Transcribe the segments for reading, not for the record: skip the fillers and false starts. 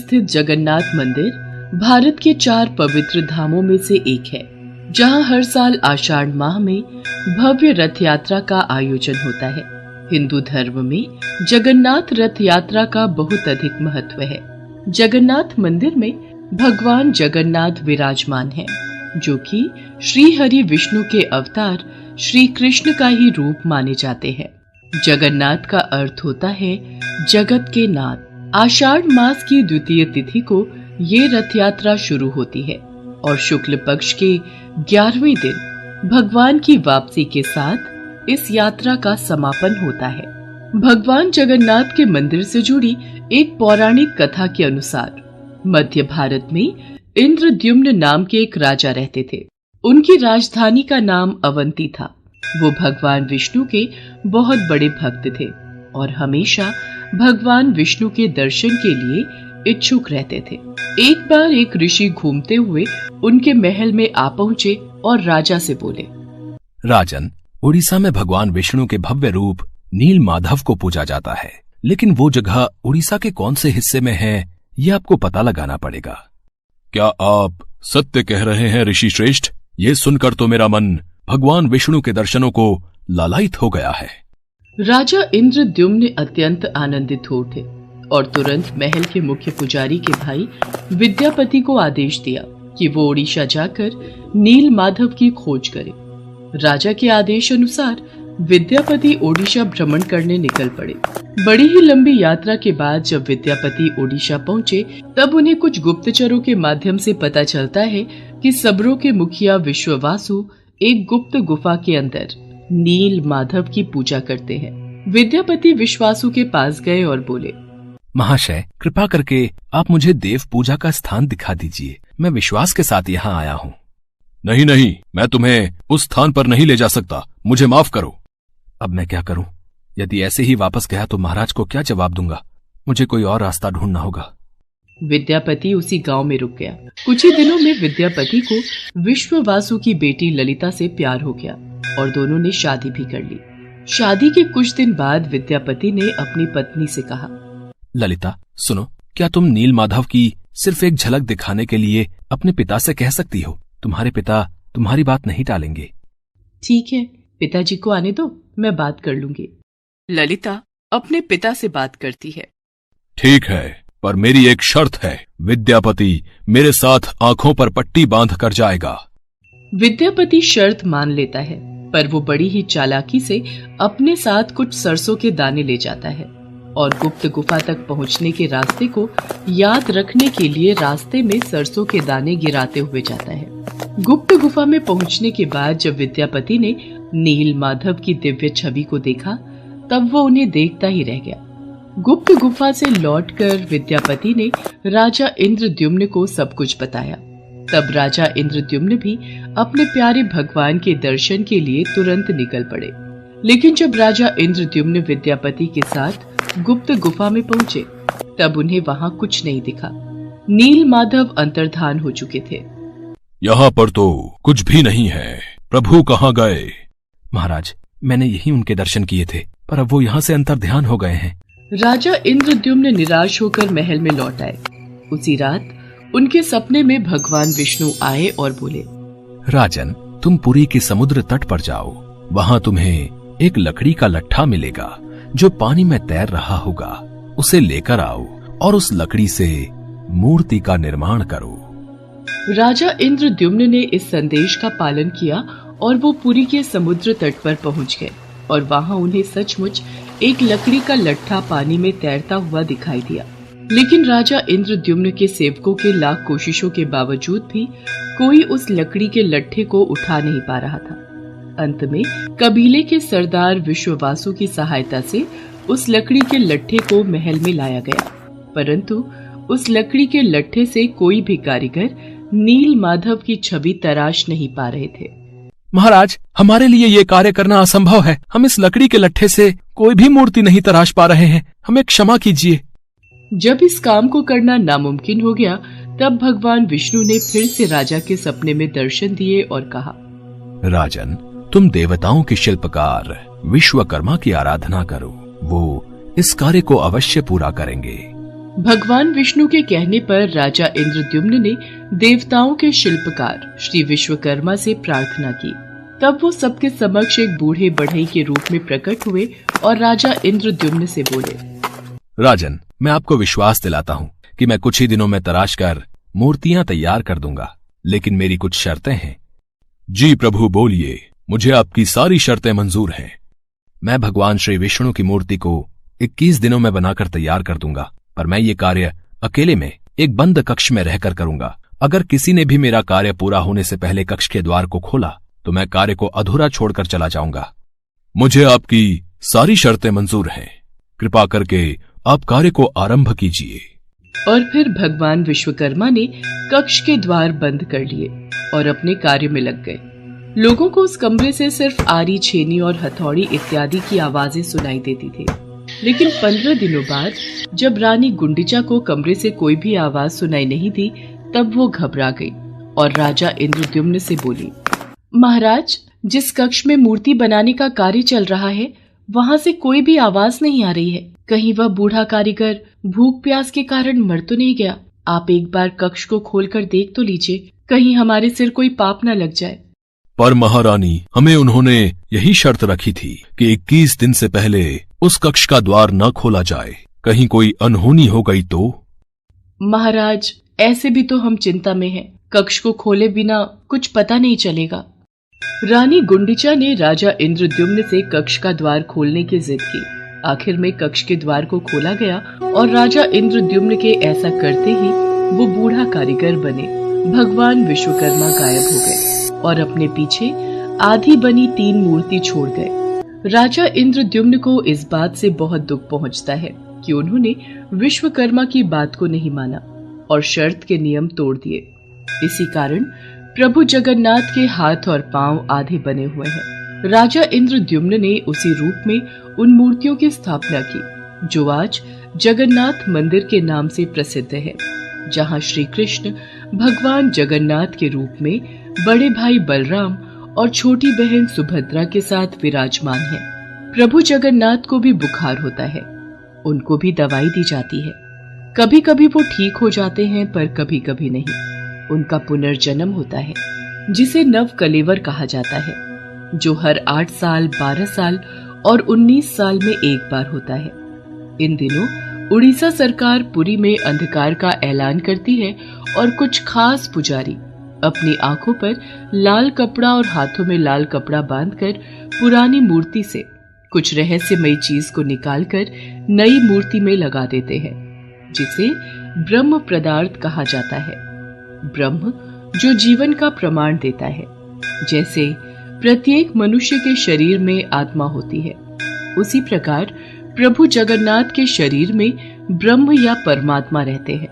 स्थित जगन्नाथ मंदिर भारत के 4 पवित्र धामों में से एक है, जहां हर साल आषाढ़ माह में भव्य रथ यात्रा का आयोजन होता है। हिंदू धर्म में जगन्नाथ रथ यात्रा का बहुत अधिक महत्व है। जगन्नाथ मंदिर में भगवान जगन्नाथ विराजमान हैं, जो कि श्री हरि विष्णु के अवतार श्री कृष्ण का ही रूप माने जाते हैं। जगन्नाथ का अर्थ होता है जगत के नाथ। आषाढ़ मास की द्वितीय तिथि को ये रथ यात्रा शुरू होती है और शुक्ल पक्ष के 11वें दिन भगवान की वापसी के साथ इस यात्रा का समापन होता है। भगवान जगन्नाथ के मंदिर से जुड़ी एक पौराणिक कथा के अनुसार मध्य भारत में इंद्रद्युम्न नाम के एक राजा रहते थे। उनकी राजधानी का नाम अवंती था। वो भगवान विष्णु के बहुत बड़े भक्त थे और हमेशा भगवान विष्णु के दर्शन के लिए इच्छुक रहते थे। एक बार एक ऋषि घूमते हुए उनके महल में आ पहुंचे और राजा से बोले, राजन, उड़ीसा में भगवान विष्णु के भव्य रूप नील माधव को पूजा जाता है, लेकिन वो जगह उड़ीसा के कौन से हिस्से में है, ये आपको पता लगाना पड़ेगा। क्या आप सत्य कह रहे हैं ऋषि श्रेष्ठ? ये सुनकर तो मेरा मन भगवान विष्णु के दर्शनों को लालायित हो गया है। राजा इंद्रद्युम्न अत्यंत आनंदित हो उठे और तुरंत महल के मुख्य पुजारी के भाई विद्यापति को आदेश दिया कि वो ओडिशा जाकर नील माधव की खोज करे। राजा के आदेश अनुसार विद्यापति ओडिशा भ्रमण करने निकल पड़े। बड़ी ही लंबी यात्रा के बाद जब विद्यापति ओडिशा पहुंचे, तब उन्हें कुछ गुप्तचरों के माध्यम से पता चलता है कि सबरों के मुखिया विश्ववासु एक गुप्त गुफा के अंदर नील माधव की पूजा करते हैं। विद्यापति विश्वासु के पास गए और बोले, महाशय, कृपा करके आप मुझे देव पूजा का स्थान दिखा दीजिए। मैं विश्वास के साथ यहाँ आया हूँ। नहीं नहीं, मैं तुम्हें उस स्थान पर नहीं ले जा सकता, मुझे माफ करो। अब मैं क्या करूं? यदि ऐसे ही वापस गया तो महाराज को क्या जवाब दूंगा? मुझे कोई और रास्ता ढूंढना होगा। विद्यापति उसी गांव में रुक गया। कुछ ही दिनों में विद्यापति को विश्ववासु की बेटी ललिता से प्यार हो गया और दोनों ने शादी भी कर ली। शादी के कुछ दिन बाद विद्यापति ने अपनी पत्नी से कहा, ललिता, सुनो, क्या तुम नील माधव की सिर्फ एक झलक दिखाने के लिए अपने पिता से कह सकती हो? तुम्हारे पिता तुम्हारी बात नहीं टालेंगे। ठीक है, पिताजी को आने दो, मैं बात कर लूंगी। ललिता अपने पिता से बात करती है। ठीक है, पर मेरी एक शर्त है। विद्यापति मेरे साथ आंखों पर पट्टी बांध कर जाएगा। विद्यापति शर्त मान लेता है, पर वो बड़ी ही चालाकी से अपने साथ कुछ सरसों के दाने ले जाता है और गुप्त गुफा तक पहुंचने के रास्ते को याद रखने के लिए रास्ते में सरसों के दाने गिराते हुए जाता है। गुप्त गुफा में पहुंचने के बाद जब विद्यापति ने नील माधव की दिव्य छवि को देखा, तब वो उन्हें देखता ही रह गया। गुप्त गुफा से लौटकर विद्यापति ने राजा इंद्रद्युम्न को सब कुछ बताया। तब राजा इंद्रद्युम्न भी अपने प्यारे भगवान के दर्शन के लिए तुरंत निकल पड़े। लेकिन जब राजा इंद्रद्युम्न विद्यापति के साथ गुप्त गुफा में पहुंचे, तब उन्हें वहां कुछ नहीं दिखा। नील माधव अंतर्धान हो चुके थे। यहाँ पर तो कुछ भी नहीं है। प्रभु कहाँ गए? महाराज, मैंने यही उनके दर्शन किए थे, पर अब वो यहाँ से अंतर्ध्यान हो गए हैं। राजा इंद्रद्युम्न निराश होकर महल में लौट आए। उसी रात उनके सपने में भगवान विष्णु आए और बोले, राजन, तुम पुरी के समुद्र तट पर जाओ। वहाँ तुम्हें एक लकड़ी का लट्ठा मिलेगा जो पानी में तैर रहा होगा। उसे लेकर आओ और उस लकड़ी से मूर्ति का निर्माण करो। राजा इंद्रद्युम्न ने इस संदेश का पालन किया और वो पुरी के समुद्र तट पर पहुंच गए और वहां उन्हें सचमुच एक लकड़ी का लट्ठा पानी में तैरता हुआ दिखाई दिया। लेकिन राजा इंद्रद्युम्न के सेवकों के लाख कोशिशों के बावजूद भी कोई उस लकड़ी के लट्ठे को उठा नहीं पा रहा था। अंत में कबीले के सरदार विश्ववासु की सहायता से उस लकड़ी के लट्ठे को महल में लाया गया, परंतु उस लकड़ी के लट्ठे से कोई भी कारीगर नील माधव की छवि तराश नहीं पा रहे थे। महाराज, हमारे लिए ये कार्य करना असंभव है। हम इस लकड़ी के लट्ठे से कोई भी मूर्ति नहीं तराश पा रहे हैं। हमें क्षमा कीजिए। जब इस काम को करना नामुमकिन हो गया, तब भगवान विष्णु ने फिर से राजा के सपने में दर्शन दिए और कहा, राजन, तुम देवताओं के शिल्पकार विश्वकर्मा की आराधना करो। वो इस कार्य को अवश्य पूरा करेंगे। भगवान विष्णु के कहने पर राजा इंद्रद्युम्न ने देवताओं के शिल्पकार श्री विश्वकर्मा से प्रार्थना की। तब वो सबके समक्ष एक बूढ़े बढ़ई के रूप में प्रकट हुए और राजा इंद्रद्युम्न से बोले, राजन, मैं आपको विश्वास दिलाता हूँ कि मैं कुछ ही दिनों में तराश कर मूर्तियां तैयार कर दूंगा, लेकिन मेरी कुछ शर्तें हैं। जी प्रभु, बोलिए, मुझे आपकी सारी शर्तें मंजूर हैं। मैं भगवान श्री विष्णु की मूर्ति को 21 दिनों में बनाकर तैयार कर दूंगा, पर मैं ये कार्य अकेले में एक बंद कक्ष में रहकर करूंगा। अगर किसी ने भी मेरा कार्य पूरा होने से पहले कक्ष के द्वार को खोला तो मैं कार्य को अधूरा छोड़कर चला जाऊंगा। मुझे आपकी सारी शर्तें मंजूर हैं। कृपा करके आप कार्य को आरंभ कीजिए। और फिर भगवान विश्वकर्मा ने कक्ष के द्वार बंद कर लिए और अपने कार्य में लग गए। लोगों को उस कमरे से सिर्फ आरी, छेनी और हथौड़ी इत्यादि की आवाजें सुनाई देती थी। लेकिन 15 दिनों बाद जब रानी गुंडिचा को कमरे से कोई भी आवाज सुनाई नहीं दी, तब वो घबरा गई और राजा इंद्रद्युम्न से बोली, महाराज, जिस कक्ष में मूर्ति बनाने का कार्य चल रहा है वहाँ से कोई भी आवाज नहीं आ रही है। कहीं वह बूढ़ा कारीगर भूख प्यास के कारण मर तो नहीं गया? आप एक बार कक्ष को खोलकर देख तो लीजिए, कहीं हमारे सिर कोई पाप न लग जाए। पर महारानी, हमें उन्होंने यही शर्त रखी थी कि 21 दिन से पहले उस कक्ष का द्वार न खोला जाए। कहीं कोई अनहोनी हो गई तो? महाराज, ऐसे भी तो हम चिंता में हैं। कक्ष को खोले बिना कुछ पता नहीं चलेगा। रानी गुंडिचा ने राजा इंद्रद्युम्न से कक्ष का द्वार खोलने की जिद की। आखिर में कक्ष के द्वार को खोला गया और राजा इंद्रद्युम्न के ऐसा करते ही वो बूढ़ा कारीगर बने भगवान विश्वकर्मा गायब हो गए और अपने पीछे आधी बनी 3 मूर्ति छोड़ गए। राजा इंद्रद्युम्न को इस बात से बहुत दुख पहुंचता है कि उन्होंने विश्वकर्मा की बात को नहीं माना और शर्त के नियम तोड़ दिए। इसी कारण प्रभु जगन्नाथ के हाथ और पांव आधे बने हुए हैं। राजा इंद्रद्युम्न ने उसी रूप में उन मूर्तियों की स्थापना की जो आज जगन्नाथ मंदिर के नाम से प्रसिद्ध है, जहां श्री कृष्ण भगवान जगन्नाथ के रूप में बड़े भाई बलराम और छोटी बहन सुभद्रा के साथ विराजमान है। प्रभु जगन्नाथ को भी बुखार होता है, उनको भी दवाई दी जाती है। कभी कभी वो ठीक हो जाते हैं, पर कभी कभी नहीं। उनका पुनर्जन्म होता है जिसे नव कलेवर कहा जाता है, जो हर 8 साल, 12 साल और 19 साल में एक बार होता है। इन दिनों उड़ीसा सरकार पुरी में अंधकार का ऐलान करती है और कुछ खास पुजारी अपनी आंखों पर लाल कपड़ा और हाथों में लाल कपड़ा बांधकर पुरानी मूर्ति से कुछ रहस्यमयी चीज को निकालकर नई मूर्ति में लगा देते हैं, जिसे ब्रह्म पदार्थ कहा जाता है। ब्रह्म जो जीवन का प्रमाण देता है। जैसे प्रत्येक मनुष्य के शरीर में आत्मा होती है, उसी प्रकार प्रभु जगन्नाथ के शरीर में ब्रह्म या परमात्मा रहते हैं।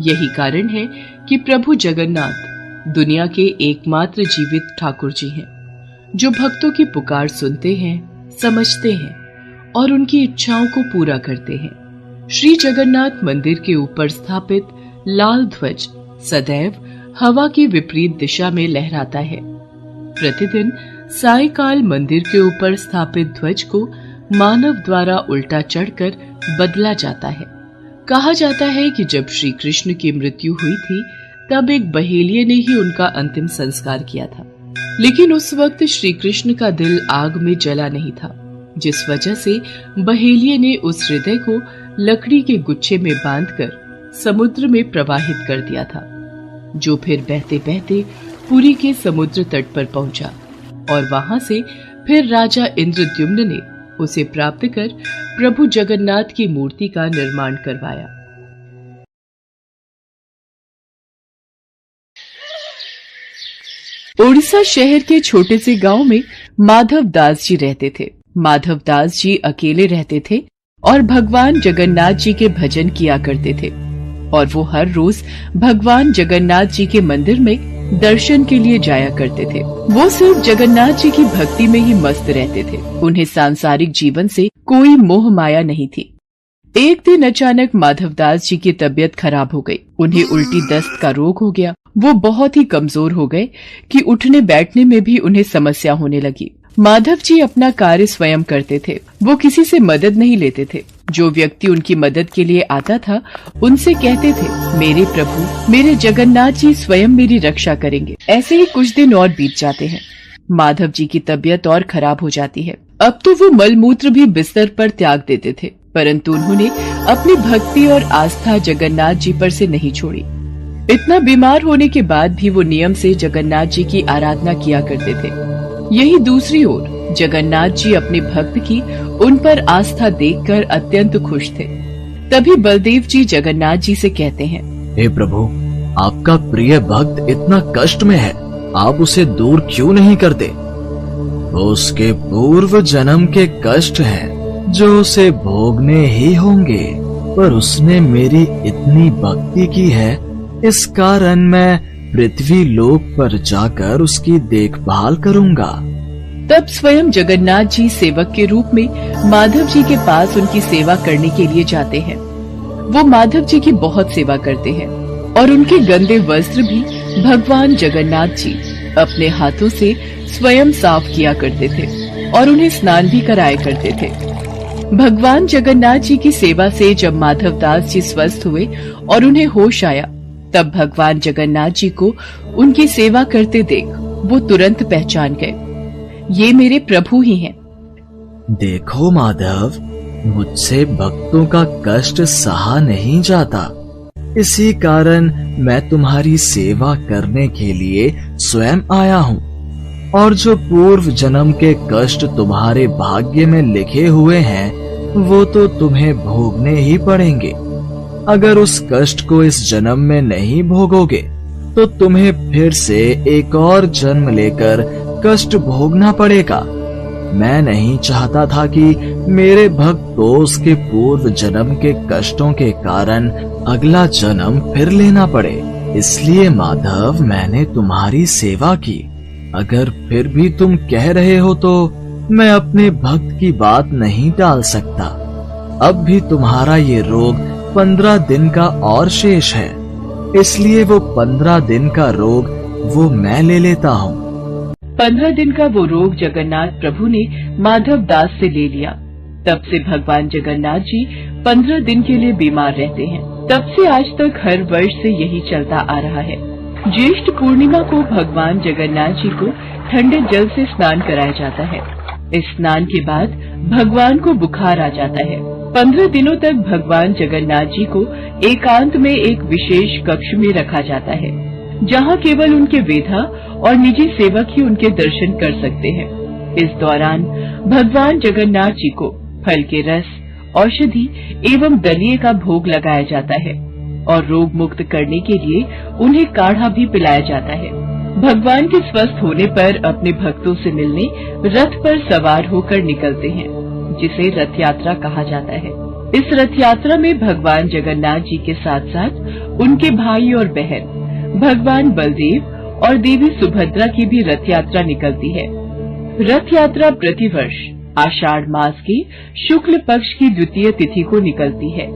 यही कारण है कि प्रभु जगन्नाथ दुनिया के एकमात्र जीवित ठाकुर जी हैं, जो भक्तों की पुकार सुनते हैं, समझते हैं और उनकी इच्छाओं को पूरा करते हैं। श्री जगन्नाथ मंदिर के ऊपर स्थापित लाल ध्वज सदैव हवा की विपरीत दिशा में लहराता है। प्रतिदिन सायंकाल मंदिर के ऊपर स्थापित ध्वज को मानव द्वारा उल्टा चढ़कर बदला जाता है। कहा जाता है कि जब श्री कृष्ण की मृत्यु हुई थी, तब एक बहेलिये ने ही उनका अंतिम संस्कार किया था। लेकिन उस वक्त श्री कृष्ण का दिल आग में जला नहीं था, जिस वजह से बहेलिये ने उस हृदय को लकड़ी के गुच्छे में बांधकर समुद्र में प्रवाहित कर दिया था, जो फिर बहते बहते पुरी के समुद्र तट पर पहुंचा और वहां से फिर राजा इंद्रद्युम्न ने उसे प्राप्त कर प्रभु जगन्नाथ की मूर्ति का निर्माण करवाया। उड़ीसा शहर के छोटे से गांव में माधव दास जी रहते थे। माधव दास जी अकेले रहते थे और भगवान जगन्नाथ जी के भजन किया करते थे, और वो हर रोज भगवान जगन्नाथ जी के मंदिर में दर्शन के लिए जाया करते थे। वो सिर्फ जगन्नाथ जी की भक्ति में ही मस्त रहते थे। उन्हें सांसारिक जीवन से कोई मोह माया नहीं थी। एक दिन अचानक माधवदास जी की तबीयत खराब हो गई। उन्हें उल्टी दस्त का रोग हो गया। वो बहुत ही कमजोर हो गए कि उठने बैठने में भी उन्हें समस्या होने लगी। माधव जी अपना कार्य स्वयं करते थे। वो किसी से मदद नहीं लेते थे। जो व्यक्ति उनकी मदद के लिए आता था उनसे कहते थे, मेरे प्रभु, मेरे जगन्नाथ जी स्वयं मेरी रक्षा करेंगे। ऐसे ही कुछ दिन और बीत जाते हैं। माधव जी की तबीयत और खराब हो जाती है। अब तो वो मलमूत्र भी बिस्तर पर त्याग देते थे, परंतु उन्होंने अपनी भक्ति और आस्था जगन्नाथ जी पर से नहीं छोड़ी। इतना बीमार होने के बाद भी वो नियम से जगन्नाथ जी की आराधना किया करते थे। यही दूसरी ओर जगन्नाथ जी अपने भक्त की उन पर आस्था देखकर अत्यंत खुश थे। तभी बलदेव जी जगन्नाथ जी से कहते हैं, हे प्रभु, आपका प्रिय भक्त इतना कष्ट में है, आप उसे दूर क्यों नहीं करते? उसके पूर्व जन्म के कष्ट हैं जो उसे भोगने ही होंगे, पर उसने मेरी इतनी भक्ति की है, इस कारण मैं पृथ्वी लोक पर जाकर उसकी देखभाल करूंगा। तब स्वयं जगन्नाथ जी सेवक के रूप में माधव जी के पास उनकी सेवा करने के लिए जाते हैं। वो माधव जी की बहुत सेवा करते हैं और उनके गंदे वस्त्र भी भगवान जगन्नाथ जी अपने हाथों से स्वयं साफ किया करते थे और उन्हें स्नान भी कराया करते थे। भगवान जगन्नाथ जी की सेवा से जब माधव दास जी स्वस्थ हुए और उन्हें होश आया, तब भगवान जगन्नाथ जी को उनकी सेवा करते देख वो तुरंत पहचान गए, ये मेरे प्रभु ही हैं। देखो माधव, मुझसे भक्तों का कष्ट सहा नहीं जाता, इसी कारण मैं तुम्हारी सेवा करने के लिए स्वयं आया हूँ। और जो पूर्व जन्म के कष्ट तुम्हारे भाग्य में लिखे हुए हैं, वो तो तुम्हें भोगने ही पड़ेंगे। अगर उस कष्ट को इस जन्म में नहीं भोगोगे, तो तुम्हें फिर से एक और जन्म लेकर कष्ट भोगना पड़ेगा। मैं नहीं चाहता था कि मेरे भक्त को उसके पूर्व जन्म के कष्टों के कारण अगला जन्म फिर लेना पड़े। इसलिए माधव, मैंने तुम्हारी सेवा की। अगर फिर भी तुम कह रहे हो तो मैं अपने भक्त की बात नहीं टाल सकता। अब भी तुम्हारा ये रोग 15 दिन का और शेष है, इसलिए वो 15 दिन का रोग वो मैं ले लेता हूँ। 15 दिन का वो रोग जगन्नाथ प्रभु ने माधव दास से ले लिया। तब से भगवान जगन्नाथ जी 15 दिन के लिए बीमार रहते हैं। तब से आज तक हर वर्ष से यही चलता आ रहा है। ज्येष्ठ पूर्णिमा को भगवान जगन्नाथ जी को ठंडे जल से स्नान कराया जाता है। इस स्नान के बाद भगवान को बुखार आ जाता है। 15 दिनों तक भगवान जगन्नाथ जी को एकांत में एक विशेष कक्ष में रखा जाता है, जहाँ केवल उनके वेधा और निजी सेवक ही उनके दर्शन कर सकते हैं। इस दौरान भगवान जगन्नाथ जी को फल के रस, औषधि एवं दलिये का भोग लगाया जाता है और रोग मुक्त करने के लिए उन्हें काढ़ा भी पिलाया जाता है। भगवान के स्वस्थ होने पर अपने भक्तों से मिलने रथ पर सवार होकर निकलते हैं, जिसे रथ यात्रा कहा जाता है। इस रथ यात्रा में भगवान जगन्नाथ जी के साथ साथ उनके भाई और बहन भगवान बलदेव और देवी सुभद्रा की भी रथ यात्रा निकलती है। रथ यात्रा प्रतिवर्ष आषाढ़ मास के शुक्ल पक्ष की द्वितीय तिथि को निकलती है।